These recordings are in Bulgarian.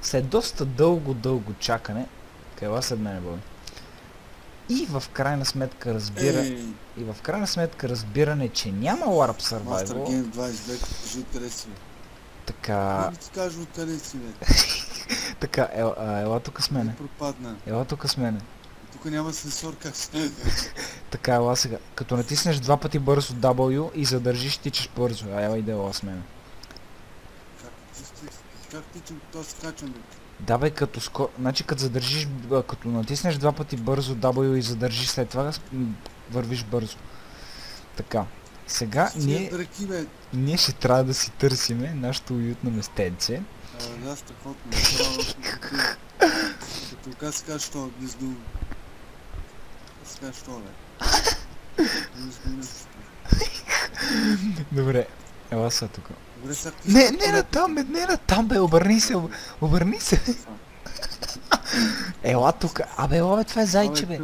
след доста дълго чакане, ела след мене, Боби. И в крайна сметка разбиране, че няма Warp Master Survival. Game 22, кажи откъде си, бе. Така, Не ти кажа откъде си, бе. така, ела тук с мене. Пропадна. Ела тук с мене. Тук няма сенсор, как ще... Така, ела сега. Като натиснеш два пъти бързо W и задържиш, тичаш бързо. Ела иде ела с мене. Как тичам, то скачам, бе. Да бе, значи като задържиш, като натиснеш два пъти бързо W и задържиш след това, вървиш бързо. Така. Сега ние ще трябва да си търсиме нашето уютно местенце. Да, страхотно. Като как се казва, що гнездо. Как се казва, що, бе. Добре, ела са тук. Добре, сега Не на там, бе, обърни се. Ела тук, абе, ела бе, това е зайче, бе.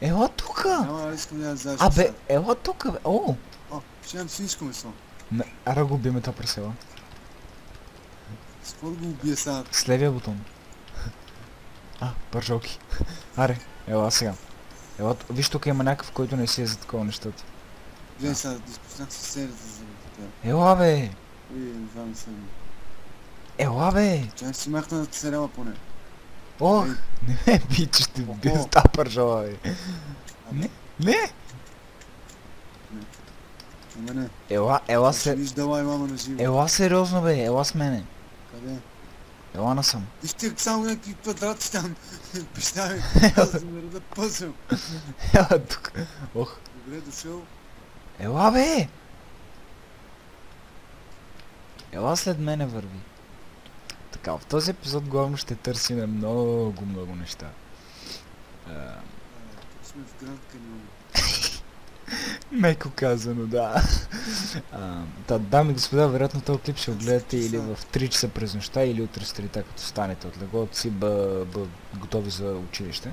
Ела тук. Няма, искам да зайче. Абе, ела тук, бе, о. Ще имам свинско месо. Ара го убиме това пресела. С какво да го убия сега? С левия бутон. Пържолки. Аре, ела сега. Ела, виж тук има някакъв, който не си е за такова нещата. Гледай сега, да изпуснах се серията за това. Ела бе! Това не съм. Ела бе! Чай си махна да сериала поне. Ох! Не ме би, че ще убия с тази пържола, бе. Не! Не. Ела се... Виж дала и мама на живо. Ела сериозно, бе, ела с мене. Къде? Ела насам. Вижте само някакви квадрати там. Представи, да ме рода пъзъл. Ела тук. Ох. Добре дошъл. Ела бе! Ела след мене върви. Така, в този епизод главно ще търсим много неща. Тук сме в Гранд Каньон. Меко казано, да. Дами и господа, вероятно този клип ще го гледате или в 3 часа през нощта, или утре сутринта, като станете от леглото си, готови за училище.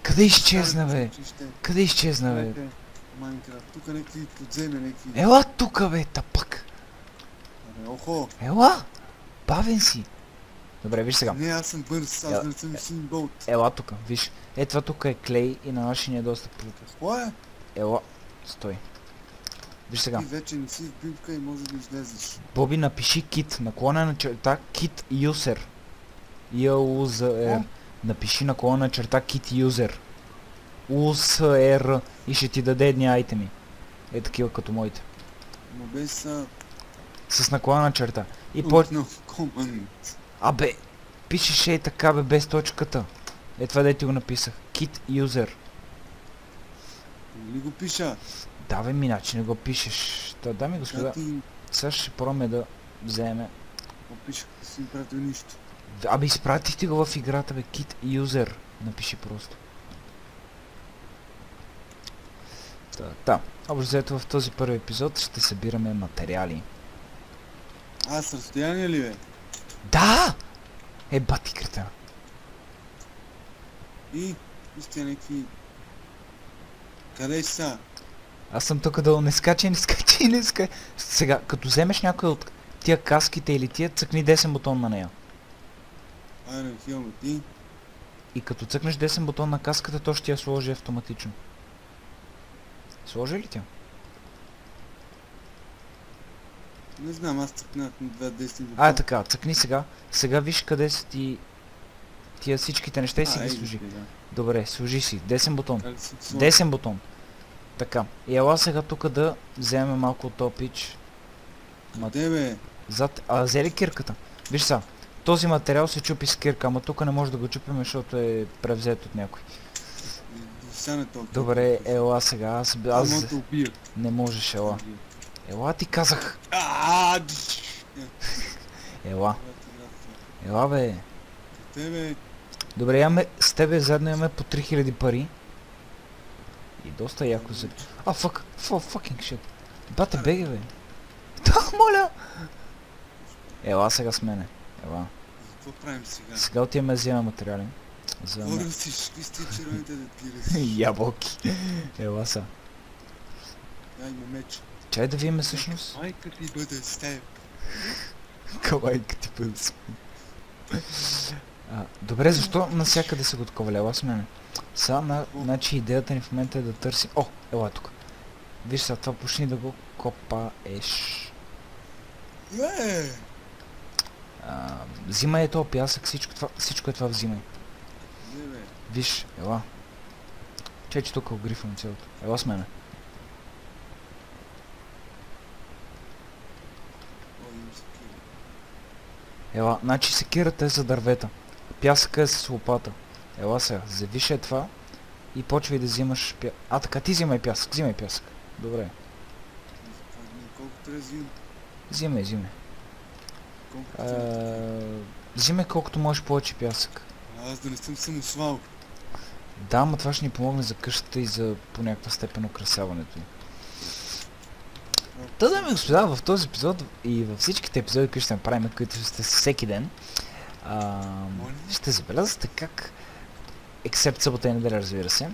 Къде изчезна, бе? Къде изчезна, бе? Майнкрафт. Тук някакви подземи, някакви... Ела тука, бе, тапък! Охо! Ела! Бавен си! Добре, виж сега. Не, аз съм бърз, аз не съм син болт. Ела тука, виж. Това тук е клей и на нашия ни е доста прутък. Какво е? Ела, стой. Виж сега. Ти вече не си в бивка и може да излезеш. Боби, напиши kit, наклона на черта kit user. Напиши наклона на черта kit user. USR и ще ти даде едни айтеми. Такива като моите. Но без... С наклона на черта. И Абе, пишеш така, бе, без точката. Това де ти го написах. Kit user. Не го пиша. Да, бе, иначе не го пишеш. Дами и господа, сега ще пробваме да вземе. Пишах, да си изпратил нищо. Абе, изпратих ти го в играта, бе, Kit user. Напиши просто. Общо взето в този първи епизод ще събираме материали. С разстояние ли, бе? Да! Бати кретена. И сте някакви... Къде си са? Аз съм тук долу, не скачай. Сега, като вземеш някой от тия каските или тия, цъкни десен бутон на нея. Айде, хилно ти. И като цъкнеш десен бутон на каската, то ще я сложи автоматично. Сложи ли тя? Не знам, аз цъкнах на два десни бутона. Така, цъкни сега. Сега виж къде са ти тия всичките неща и си ги служи. Добре, служи си. Десен бутон. Десен бутон. Така. И ела сега тук да вземем малко от този пич. Къде, бе? Взе ли кирката? Виж сега. Този материал се чупи с кирка, ама тук не може да го чупим, защото е превзет от някой. Добре, ела сега. Аз не можеш, ела. Ела ти казах. Ела. Ела, бе. Добре, с тебе заедно имаме по 3000 пари. И доста яко за... Fucking shit. Бате, беге, бе. Да, моля! Ела сега с мене. Ела. Какво правим сега? Сега отиваме да вземем материали. Какво си, какви сте червените да ти ръси? Ябълки. Ела са. Има меч. Чай да видим всъщност. Майка ти бъде с теб. Калайка ти бъде. Добре, защо навсякъде са го такова? Ела с мене. Сега, значи идеята ни в момента е да търсим... О, ела тук. Виж сега, това почни да го копаеш. Взимай е този пясък, всичко е това взимай. Виж, ела. Че тук огрифвам цялото. Ела с мене. Ела, значи секирата е за дървета. Пясъка е с лопата. Ела сега, завиш е това и почвай да взимаш пясък. Така, ти взимай пясък, Добре. Колко трябва да взимам? Взимай. Взимай колкото можеш повече пясък. Аз да не съм самосвал. Да, ама това ще ни помогне за къщата и за по някаква степен украсяването. Та, дами и господа, в този епизод и във всичките епизоди, които ще направим, които ще всеки ден, ще забелязате как, ексепт събота и неделя, разбира се,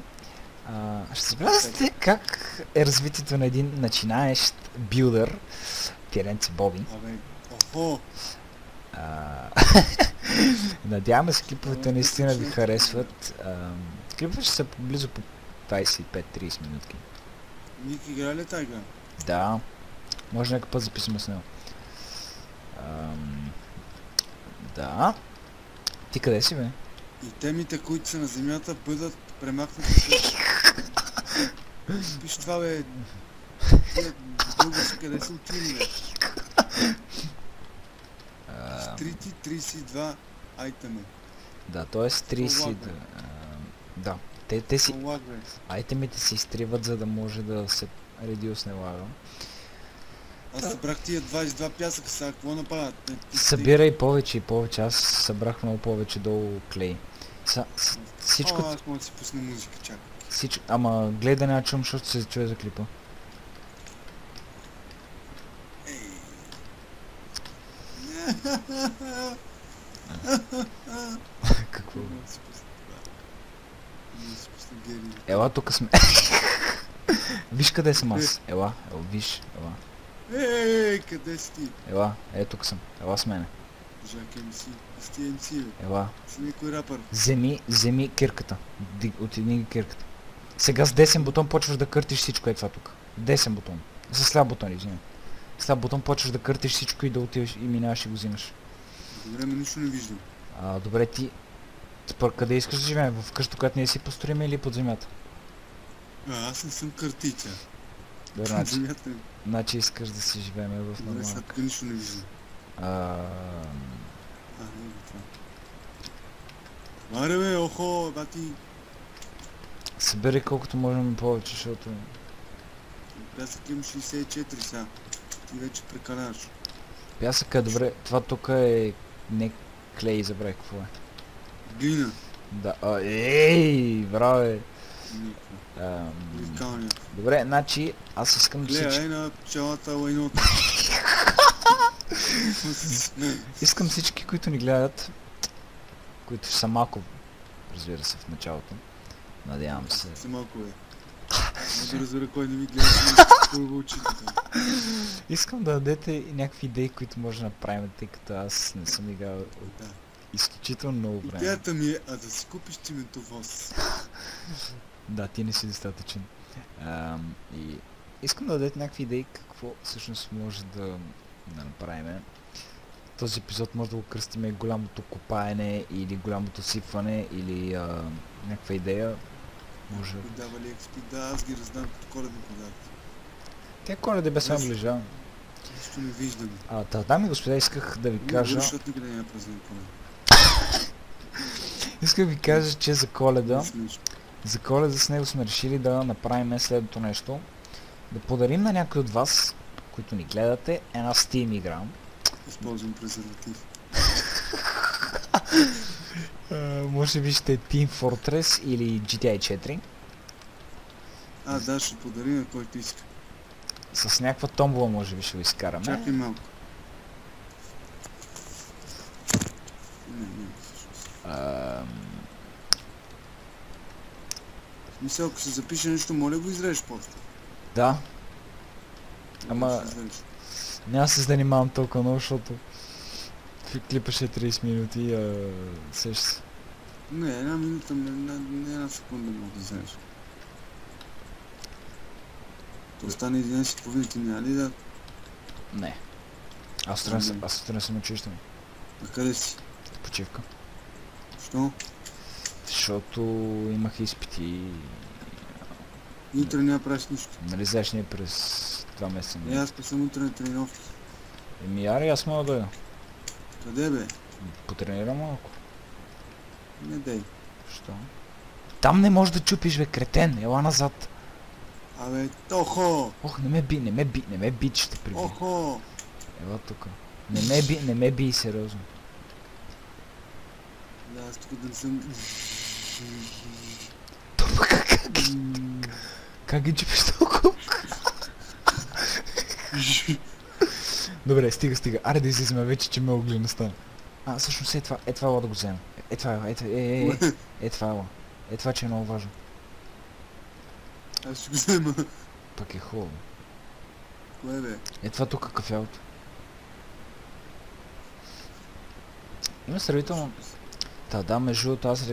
ще забелязате как е развитието на един начинаещ билдър, Тиренце Боби. Надяваме се клиповете наистина ви харесват. Клиповете ще са близо по 25-30 минутки. Ник игра ли тайга? Да. Може някакъв път записваме с него. Да. Ти къде си, бе? И темите, които са на земята, бъдат премахнати. Пиш това, бе. Български, къде са отили, бе? Стрити 32 айтема. Да, т.е. 30... Да. Те си... Айтемите се изтриват, за да може да се редюсне лага. Аз събрах тия 22 пясъка, сега какво направят? Събирай повече и повече, аз събрах много повече долу клей. Всичко... Аз мога да си пусна музика, чакай. Ама гледай да няма чум, защото се чуе за клипа. Какво? Ела, тук сме. Виж къде съм аз. Ела, виж, ела. Къде си ти? Ела, тук съм. Ела с мене. Жак МС. Сти МС, бе. Ела. Си никой рапър. Вземи кирката. Отидни ги кирката. Сега с десен бутон почваш да къртиш всичко това тук. Десен бутон. С ляв бутон, извиня. С ляв бутон почваш да къртиш всичко и да отиваш и минаваш и го взимаш. Добре, ме нищо не виждам. Добре, ти... Къде искаш да живеем? В къща, която ние си построим или под земята? Аз не съм картича. Добре, значи искаш да си живеем в нормална. Добре, сега тук нищо не виждам. Не това. Аре бе, охо, бати. Събери колкото можем повече, защото... Пясък имам 64 сега. Ти вече прекаляваш. Пясъка е добре. Това тук е... Не клей, забравя какво е. Глина. Да, браве. Добре, значи аз искам всички... Гледай на пчелата лайнота. Искам всички, които ни гледат, които са малко, разбира се, в началото. Надявам се. Са малко, бе. Мога да разбера кой не ми гледа, първо очите. Искам да дадете някакви идеи, които може да направим, тъй като аз не съм играл изключително много време. Идеята ми е, да си купиш циментовоз. Да, ти не си достатъчен. И искам да дадете някакви идеи какво всъщност може да направим. Този епизод може да го кръстиме голямото копаене или голямото сипване или някаква идея. Може... Дава ли експи? Да, аз ги раздам като коледни подаръци. Те Коледа бе само ближа. Нищо не виждам. Дами и господа, исках да ви кажа... Защото никъде няма празнен Коледа. Исках ви кажа, че за Коледа с него сме решили да направим следното нещо. Да подарим на някой от вас, които ни гледате, една Steam игра. Използвам презерватив. Може би ще е Team Fortress или GTA 4. Да, ще подарим на който иска. С някаква томбола може би ще го изкараме. Чакай малко. Мисля, ако се запише нещо, моля го изрежеш после. Да. Ама... Няма се занимавам толкова много, защото... клипаше 30 минути, сеща се. Не, една минута, не една секунда мога да вземеш. То стане 11:30, ти няма ли да... Не. Аз сутрин съм училище ми. А къде си? Почивка. Що? Защото имах изпити и... Утре няма правиш нищо. Нали знаеш, ние през 2 месеца. Е, аз па съм утре на тренировки. Еми, аре, аз мога да Къде бе? потренирам малко. Не дей. Що? Там не можеш да чупиш, бе, кретен. Ела назад. Абе, тохо! Ох, не ме би, че те приби. Охо! Ела тука. Не ме би, сериозно. Да, аз тук да не съм... Това как ги чупиш толкова? Добре, стига. Аре да излизаме вече, че ме огледността. Всъщност това ела да го взема. Това ела. Това, че е много важно. Аз ще го взема. Пък е хубаво. Кое бе? Това тук кафялото. Има сравнително... Да, между другото аз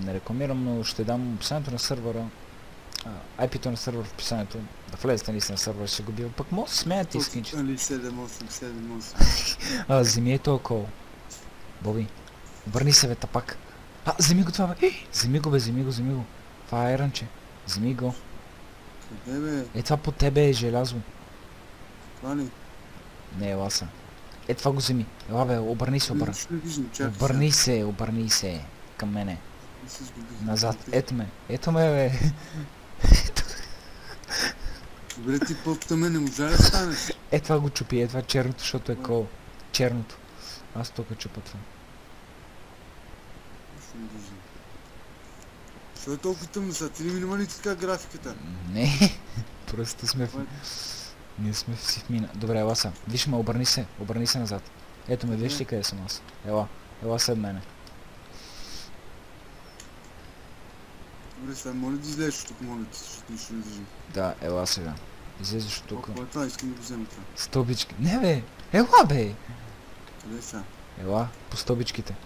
не рекламирам, но ще дам описанието на сървъра. IP-то на сървър в описанието. Да влезете наистина на сървър, ще го бива. Пък може да смеяте искренче. Нали 7-8. Вземи е толкова кол. Боби, върни се бе тапак. Вземи го това бе. Вземи го. Това е еранче. Вземи го. Къде бе? Това по тебе е желязо. Това ли? Не, ела са. Това го вземи. Ела бе, обърни се. Обърни се. Към мене. Назад. Ето ме бе. Добре, ти по-птаме не можа да станеш. Това го чупи, това черното, защото е кол. Черното. Аз тук чупа това. Що е толкова тъмно сега? Ти ли ми намали така графиката? Не, просто сме в... Ние сме си в мина. Добре, ела са. Виж ме, обърни се назад. Ето ме, виж ли къде съм аз? Ела след мене. Добре, сега моля да излезеш тук, моля ти, защото нищо не държи. Да, ела сега. Излезеш от тук. Какво е това? Искам да го взема това. Стълбички. Не бе! Ела бе! Къде са? Ела, по стълбичките.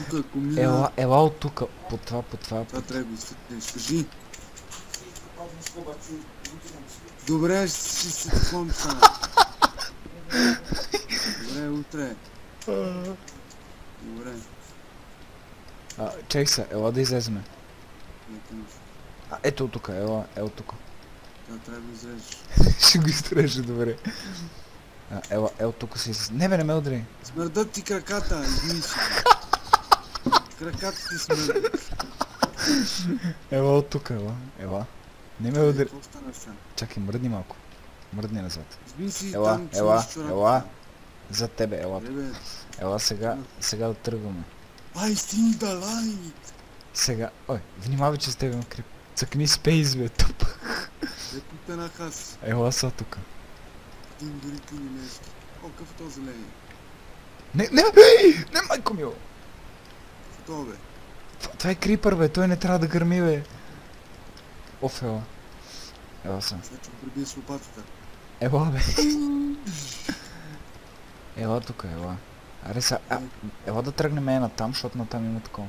Тук ако мина... Ела от тук. По това. Това трябва да го изтъкнеш. Добре, ще се таком стана. Добре, утре. Добре. Чек се, ела да излеземе. Ето от тук, ела тук. Да, трябва да излезеш. Ще го изтрежа, добре. Ела тук се излезе. Не бе, не ме удари. Смърдат ти краката, измини си. Краката ти смърдат. Ела от тук, ела. Не ме удари. Какво стана сега? Чакай, мръдни малко. Мръдни назад. Измини си там, че имаш чорапата. Ела. За тебе, ела. Ела сега да тръгваме. Стигни да лайк! Сега, внимавай, че с тебе крип. Цъкни спейс, бе, тъп. Ето на хас. Ела са тук. Един дори ти не нещо. Какъв е то зелени? Не, майко мило! Това бе? Това е крипър, бе, той не трябва да гърми, бе. Ела. Ела са. Значи го прибие с лопатата. Ела, бе. Ела тук, ела. Аре сега, ела да тръгнем натам, защото натам има такова.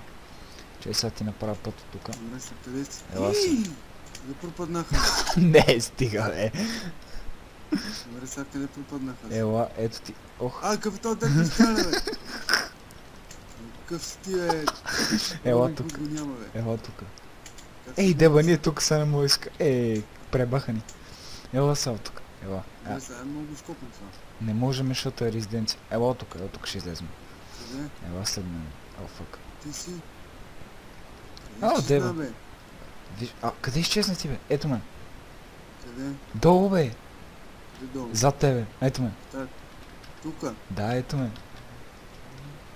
Чай сега ти направя път от тук. Добре, сега къде си? Ела си. Къде пропаднаха? Не, стига, бе. Добре, сега къде пропаднаха? Ела, ето ти. Ох. Какъв е този дък стане, бе? Какъв си ти, бе? Ела тук. Ела тук. Деба, ние тук са не му иска. Пребаха ни. Ела са от тук. Ела. Добре, сега мога го скопнем това. Не можем, защото е резиденция. Ела тук ще излезем. Къде? Ела след мен. Фак. Ти си? Деба. Къде изчезна ти, бе? Ето ме. Къде? Долу, бе. Долу? Зад тебе. Ето ме. Тука? Да, ето ме.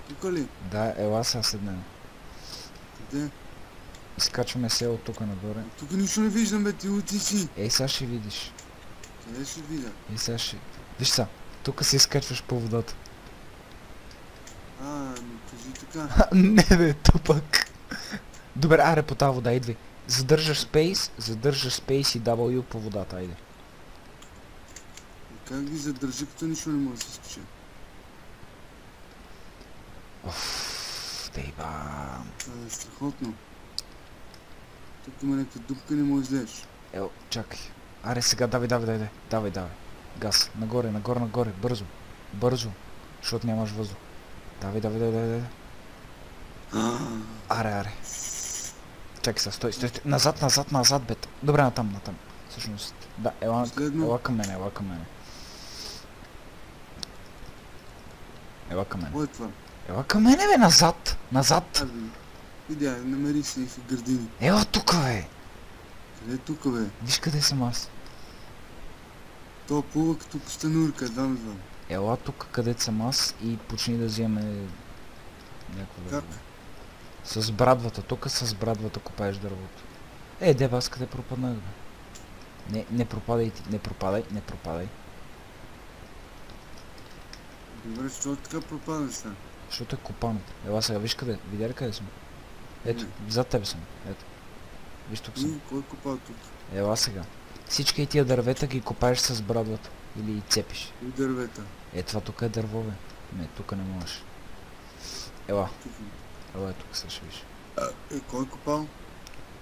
Тука ли? Да, ела сега след мен. Къде? Изкачваме се от тук нагоре. Тук нищо не виждам, бе, ти оти си. Сега ще видиш. Къде ще видя? Сега ще... Виж са, тук се изкачваш по водата. Кажи така. Не бе, тупак. Добре, аре по тази вода, идвай. Задържаш спейс и W по водата, айде. Как ги задържи, като нищо не може да се случи? Ей, бам. Това е страхотно. Тук има някаква дупка, не можеш да излезеш. Ел, чакай. Аре сега, давай. Газ. Нагоре. Бързо. Защото нямаш въздух. Давай. Аре. Чакай сега, стой. Назад, бе. Добре, натам. Всъщност, да, ела към мене. Кой е това? Ела към мене, бе, назад. Иди, намери си някакви градини. Ела тук, бе. Къде е тук, бе? Виж къде съм аз. То плува като костенурка, знам. Ела тук, където съм аз и почни да вземе някакво Как? С брадвата, тук с брадвата копаеш дървото. Дева, аз къде пропаднах, бе? Не пропадай ти, не пропадай. Добре, защо така пропадаш сега? Защото е копано. Ела сега, виж къде, видя ли къде съм? Ето, зад тебе съм, ето. Виж тук съм. Кой е копал тук? Ела сега. Всички тия дървета ги копаеш с брадвата. Или цепиш. И дървета. Това тук е дърво, бе. Не, тук не можеш. Ела. Тук. Ела тук сега ще виж. Кой е копал?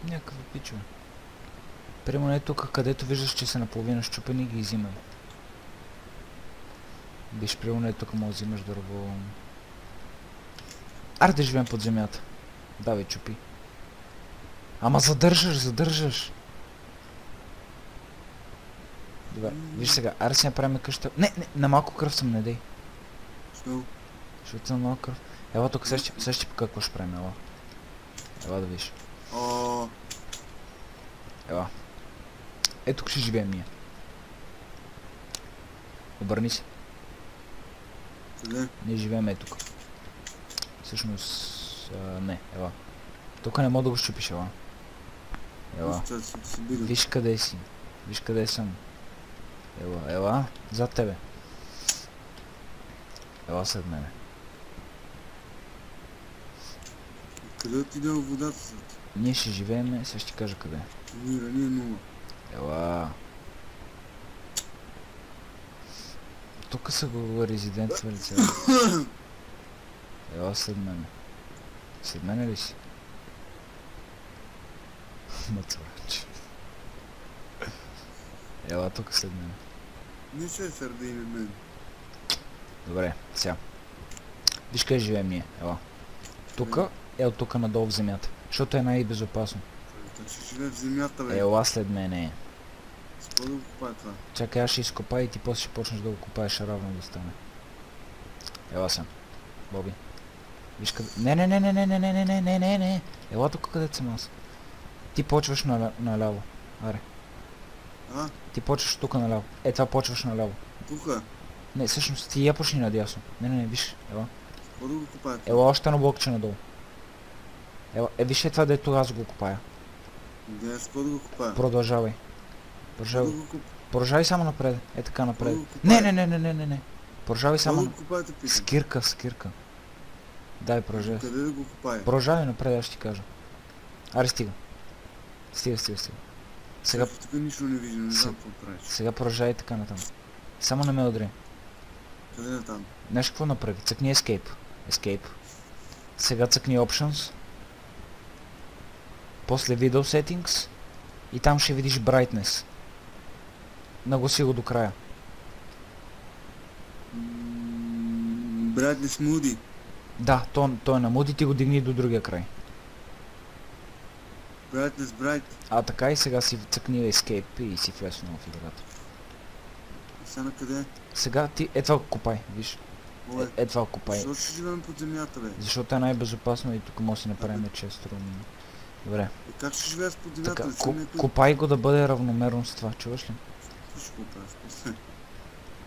Някакъв пичове. Примерно е тук, където виждаш, че са наполовина щупени, ги взимай. Виж, примерно е тук, може да взимаш дърво. Аре да живеем под земята. Давай, чупи. Ама задържаш. Добре, виж сега, аре си направим къща. Не, на малко кръв съм, не дей. Що? Защото съм на малко кръв. Ела тук, същи по какво ще правим, ела. Ела да виж. Ела. Тук ще живеем ние. Обърни се. Къде? Ние живеем тук. Всъщност, не, ела. Тук не мога да го щупиш, ела. Виж къде си. Виж къде съм. Ела, зад тебе. Ела след мене. Къде отидел водата след? Ние ще живеем, сега ще ти кажа къде. Ние нула. Ела. Тук са го резидентствали цяло. Ела след мене. След мене ли си? Мацарач. Ела тук след мене. Не се сърди на мен. Добре, сега. Виж къде живеем ние, ела. Тука, тук надолу в земята. Защото е най-безопасно. Как ще живее в земята, бе? Ела след мене. С какво да го копая това? Чакай, аз ще изкопая и ти после ще почнеш да го копаеш равно да стане. Ела съм. Боби. Виж къде... Не. Ела тук където съм аз. Ти почваш наляво. Аре. Ти почваш тук наляво. Това почваш наляво. Тука? Не, всъщност ти я почни надясно. Не, виж. Ела. Какво да го копая това? Ела още на блокче надолу. Ела, виж това, дето аз го копая. Не, с какво да го копая? Продължавай. Продължавай само напред. Така напред. Не. Продължавай само. Скирка. Дай, продължавай. Къде да го копая? Продължавай напред, аз ще ти кажа. Аре, стига. Сега... Тук нищо не виждам, не знам какво правиш. Сега продължавай така натам. Само не ме удри. Къде натам? Знаеш какво направи? Цъкни Escape. Сега цъкни Options. После Video Settings. И там ще видиш Brightness. Нагласи го до края. Brightness Moody. Да, то е на Moody, ти го дигни до другия край. Brightness Bright. Така и сега си цъкни Escape и си влез в играта. Сега на къде? Сега ти това го копай, виж. Това го копай. Защо ще живеем под земята, бе? Защото е най-безопасно и тук може да си направим често. Добре. Как ще живееш под земята? Така, копай го да бъде равномерно с това, чуваш ли? Ще копаеш.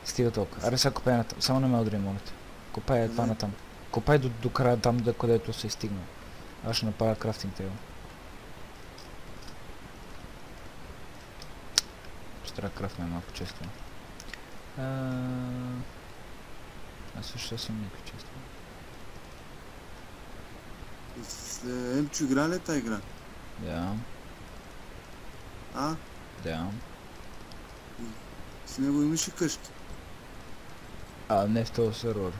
Стига толкова. Аре сега копай натам. Само не ме удри, моля те. Копай това натам. Копай до края там, където се е стигнал. Аз ще направя крафтинг тейбъл. Ще трябва да крафтне малко често. Аз също съм някакво често. С Емчо игра ли е тази игра? Да. Да. С него имаш и къща. Не в този сервер.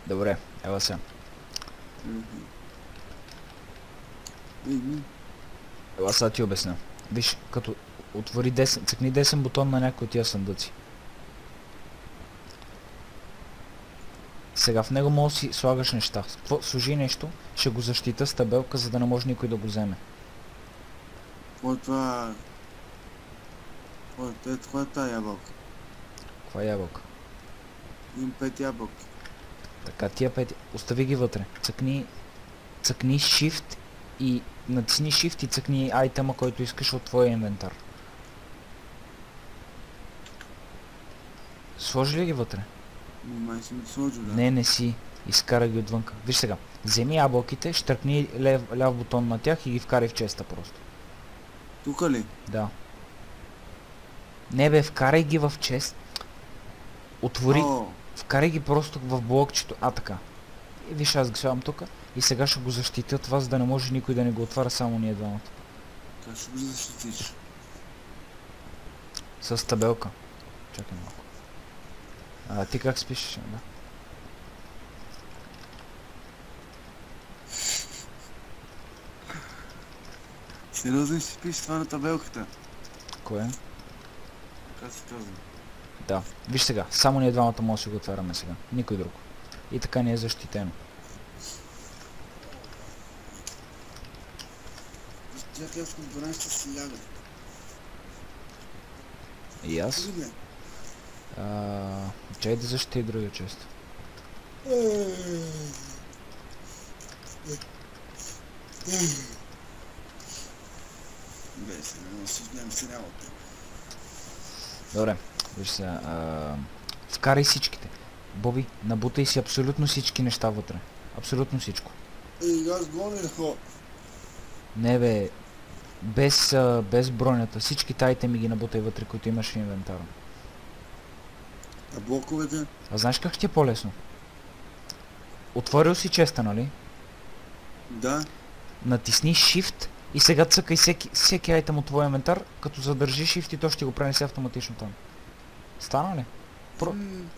Добре, ела сега. Ела сега ти обясня. Виж, като отвори десен, цъкни десен бутон на някой от тия съндъци. Сега в него може да си слагаш неща. Сложи нещо, ще го защита с табелка, за да не може никой да го вземе. Какво е това? Какво е тази ябълка? Каква ябълка? Имам 5 ябълки. Така, тия 5... Остави ги вътре. Цъкни Shift и натисни Shift и цъкни айтема, който искаш от твоя инвентар. Сложи ли ги вътре? Май съм ги сложил, да. Не си. Изкара ги отвънка. Виж сега. Вземи ябълките, щъркни ляв бутон на тях и ги вкарай в честа просто. Тука ли? Да. Не бе, вкарай ги в чест. Отвори. Вкарай ги просто в блокчето. Така. И виж, аз ги слагам тук. И сега ще го защитя това, за да не може никой да не го отваря, само ние двамата. Как ще го защитиш? С табелка. Чакай малко. Ти как спиш? Да. Сериозно си спиш това на табелката? Кое? Как се казва? Да. Виж сега, само ние двамата може да си го отваряме сега. Никой друг. И така ни е защитено. Чакай, аз към 12 си ляга. И аз? Чай да защита и другия чест. Бе, се не осъзнам си работа. Добре, виж сега. Вкарай всичките. Боби, набутай си абсолютно всички неща вътре. Абсолютно всичко. Аз гоня хо. Не бе, без бронята. Всички айтеми ги набутай вътре, които имаш в инвентара. А блоковете? А знаеш как ти е по-лесно? Отворил си честа, нали? Да. Натисни Shift и сега цъкай всеки айтем от твоя инвентар, като задържи Shift и то ще го пренесе автоматично там. Стана ли?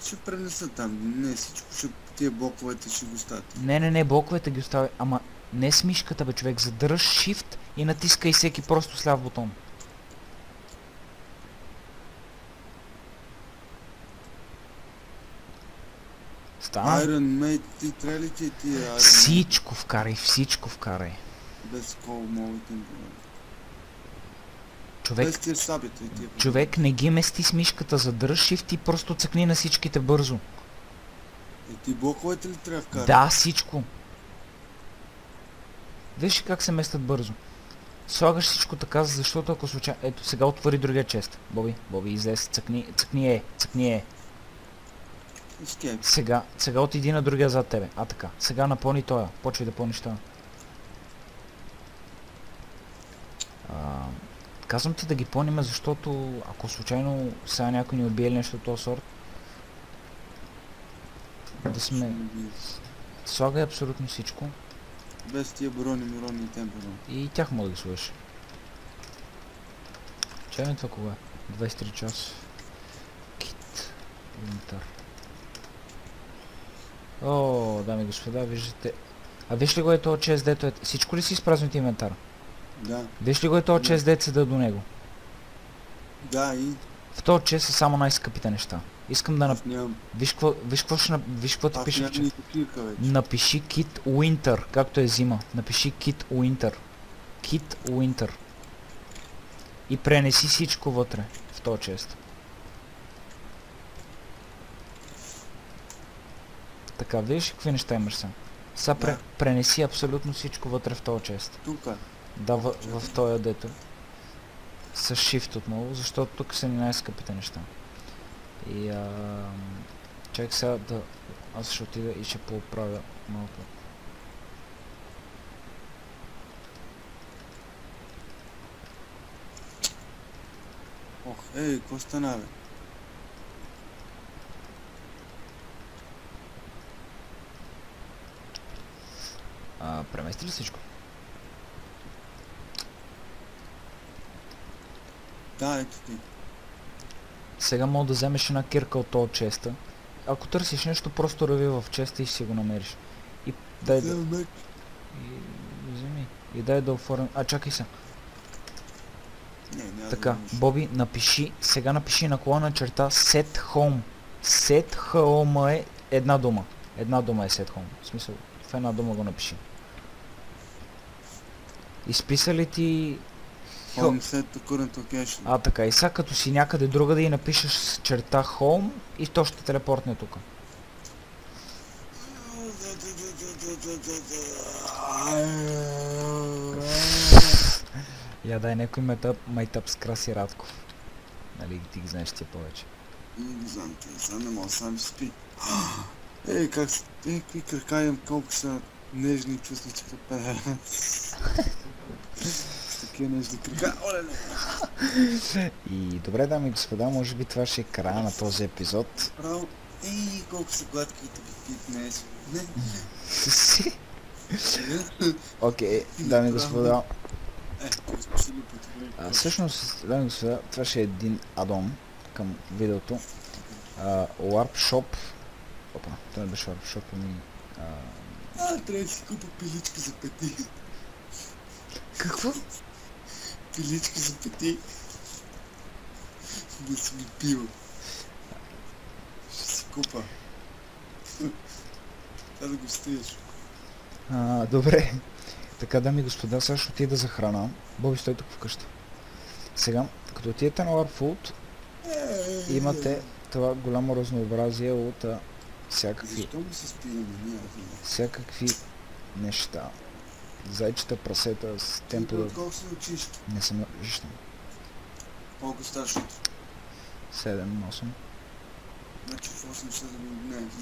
Ще пренеса там. Не всичко, тия блоковете ще го оставят. Не, блоковете ги оставя. Ама не с мишката, бе, човек. Задръж Shift и натискай всеки просто с ляв бутон. Стана? Iron Mate, ти трябва ли ти тия Iron Mate? Всичко вкарай. Без кол мовите. Човек, без тия сабите и тия. Човек, не ги мести с мишката, задръж Shift и просто цъкни на всичките бързо. Ти блоковете ли трябва да вкараш? Да, всичко. Виж как се местят бързо. Слагаш всичко така, защото ако случайно... Ето, сега отвори другия чест. Боби, излез, цъкни е. Сега отиди на другия зад тебе. Така. Сега напълни тоя. Почвай да пълниш тоя. Казвам ти да ги пълним, защото ако случайно сега някой ни убие или нещо от този сорт, да сме... Слагай абсолютно всичко. Без тия брони и темпора. И тях мога да ги сложиш. Чай това кога? 23 часа. Кит. Winter. О, дами и господа, виждате. А виж ли го е този чест, дето е... Всичко ли си изпразни от инвентара? Да. Виж ли го е този чест, дето седа до него? Да, и... В този чест са само най-скъпите неща. Искам да Виж какво ти пише в чест. Напиши Kit Winter, както е зима. Напиши Kit Winter. Kit Winter. И пренеси всичко вътре, в този чест. Така, виж какви неща имаш сега. Сега пренеси абсолютно всичко вътре в този чест. Тука? Да, в този дето. С Shift отново, защото тук са ни най-скъпите неща. И чакай сега да... Аз ще отида и ще поправя малко. Ох, какво стана, бе? Премести ли всичко? Да, ето ти. Сега мога да вземеш една кирка от този честа. Ако търсиш нещо, просто ръви в честа и ще си го намериш. И Дай да... Взема мек. Вземи. И дай да оформим... чакай се. Не, няма Така, да имаш. Боби, сега напиши наклона черта set home. Set home е една дума. Една дума е set home. В смисъл, в една дума го напиши. Изписа ли ти... Home set to current location. Така, и сега като си някъде друга да и напишеш с черта home и то ще телепортне тук. Я дай някой майтъп с Краси Радков. Нали ти ги знаеш тия повече. Не знам, сега не мога, сам спи. Какви крака имам, колко са нежни чувствички пера. С такива нежни крака, оле. И добре, дами и господа, може би това ще е края на този епизод. Право, колко са гладки и таки днес. Окей, дами и господа. Всъщност, дами и господа, това ще е един адон към видеото. Warp Shop. Опа, това не беше Warp Shop, ами... Трябва да си купа пилички за пети. Какво? Пилички за пети. Да си ги пива. Ще си купа. Трябва да го стоиш. Добре. Така, дами и господа, сега ще отида за храна. Боби, стой тук вкъщи. Сега, като отидете на Warp Food, имате това голямо разнообразие от всякакви... Защо ми се спираме? Всякакви неща. Зайчета, прасета, с темпо да... Колко се учиш? Не съм виждам. Колко ставаш от? 7-8. Значи в 8 ще да ми...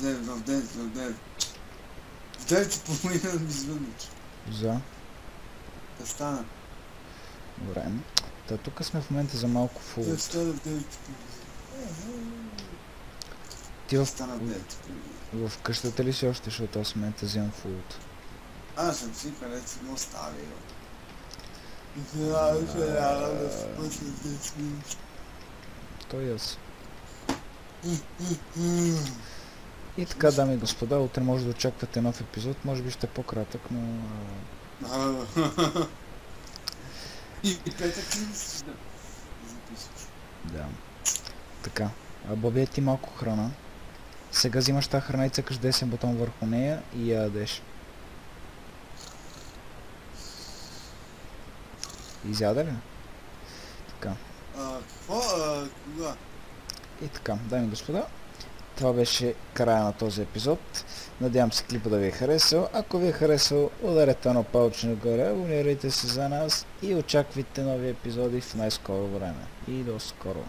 Не, в 9. В 9 половина да ми звъннеш. За... Да стана. Добре. Та тук сме в момента за малко фул. Да стана в 9 половина. Ти в... Стана в 9 половина. В къщата ли си още, защото аз в момента вземам фулт? Аз съм си, където си му оставил. Да спъсна 10 минути. Той аз. И така, дами и господа, утре може да очаквате нов епизод, може би ще е по-кратък, но... И петък ли мислиш да записваш? Да. Така. Боби, ти малко храна. Сега взимаш тази храна и цъкаш десен бутон върху нея и я ядеш. Изяда ли? Така. Какво? Кога? И така, дами и господа, това беше края на този епизод. Надявам се клипа да ви е харесал. Ако ви е харесал, ударете едно палче нагоре, абонирайте се за нас и очаквайте нови епизоди в най-скоро време. И до скоро!